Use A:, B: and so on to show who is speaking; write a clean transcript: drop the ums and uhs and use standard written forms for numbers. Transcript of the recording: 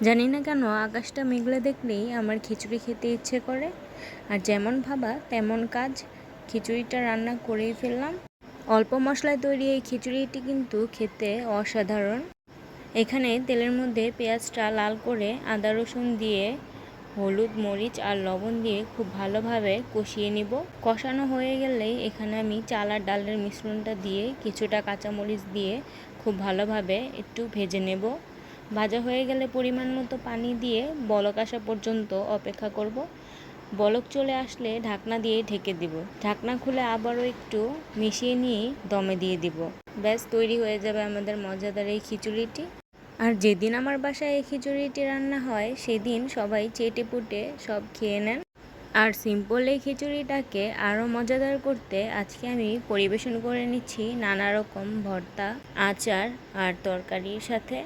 A: জানি না কেন আকাশটা মেঘলা দেখলেই আমার খিচুড়ি খেতে ইচ্ছে করে। আর যেমন ভাবা তেমন কাজ, খিচুড়িটা রান্না করেই ফেললাম। অল্প মশলায় তৈরি এই খিচুড়িটি কিন্তু খেতে অসাধারণ। এখানে তেলের মধ্যে পেঁয়াজটা লাল করে আদা রসুন দিয়ে হলুদ মরিচ আর লবণ দিয়ে খুব ভালোভাবে কষিয়ে নিব। কষানো হয়ে গেলেই এখানে আমি চাল আর ডালের মিশ্রণটা দিয়ে কিছুটা কাঁচামরিচ দিয়ে খুব ভালোভাবে একটু ভেজে নেব। ভাজা হয়ে গেলে পরিমাণ মতো পানি দিয়ে বলক আসা পর্যন্ত অপেক্ষা করব। বলক চলে আসলে ঢাকনা দিয়ে ঢেকে দিব। ঢাকনা খুলে আবারও একটু মিশিয়ে নিয়ে দমে দিয়ে দিব। ব্যাস তৈরি হয়ে যাবে আমাদের মজাদার এই খিচুড়িটি। আর যেদিন আমার বাসায় এই খিচুড়িটি রান্না হয় সেদিন সবাই চেটেপুটে সব খেয়ে নেন। আর সিম্পল এই খিচুড়িটাকে আরও মজাদার করতে আজকে আমি পরিবেশন করে নিচ্ছি নানা রকম ভর্তা, আচার আর তরকারির সাথে।